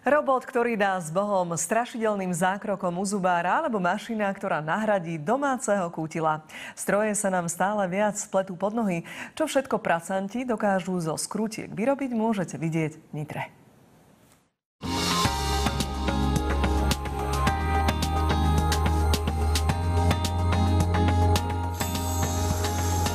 Robot, ktorý dá s Bohom, strašidelným zákrokom u zubára alebo mašina, ktorá nahradí domáceho kútila. Stroje sa nám stále viac spletú pod nohy. Čo všetko pracanti dokážu zo skrutiek vyrobiť, môžete vidieť v Nitre.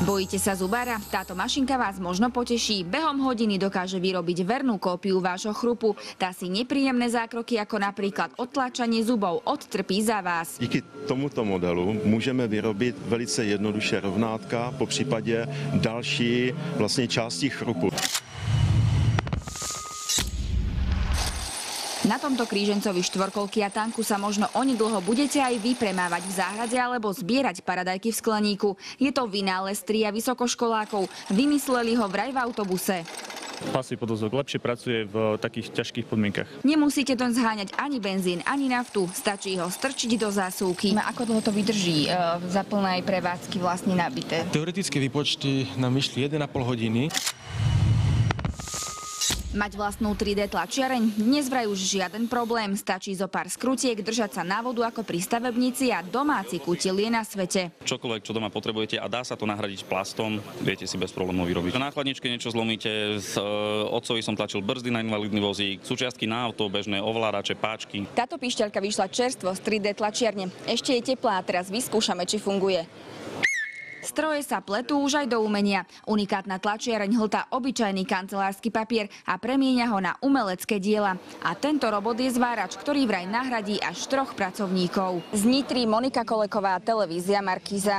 Bojíte sa zubára? Táto mašinka vás možno poteší. Behom hodiny dokáže vyrobiť vernú kópiu vášho chrupu. Tá si nepríjemné zákroky, ako napríklad odtláčanie zubov, odtrpí za vás. Díky tomuto modelu můžeme vyrobit velice jednoduše rovnátka, po případě další části chrupu. Na tomto krížencovi štvorkolky a tanku sa možno onedlho budete aj vy premávať v záhrade alebo zbierať paradajky v skleníku. Je to vynález tria vysokoškolákov. Vymysleli ho vraj v autobuse. Pasový podvozok lepšie pracuje v takých ťažkých podmienkach. Nemusíte doň zháňať ani benzín, ani naftu. Stačí ho strčiť do zásuvky. Ako dlho to vydrží za plnej prevádzky vlastne nabité? Teoretické výpočty nám vyšli 1,5 hodiny. Mať vlastnú 3D tlačiareň? Dnes vraj už žiaden problém. Stačí zo pár skrutiek, držať sa návodu ako pri stavebnici a domáci kutil je na svete. Čokoľvek, čo doma potrebujete a dá sa to nahradiť plastom, viete si bez problémov vyrobiť. Na chladničke niečo zlomíte, otcovi som tlačil brzdy na invalidný vozík, súčiastky na auto, bežné ovládače, páčky. Táto píšťalka vyšla čerstvo z 3D tlačiarne. Ešte je teplá a teraz vyskúšame, či funguje. Stroje sa pletú už aj do umenia. Unikátna tlačiareň hltá obyčajný kancelársky papier a premieňa ho na umelecké diela. A tento robot je zvárač, ktorý vraj nahradí až 3 pracovníkov. Z Nitry Monika Koleková, televízia Markíza.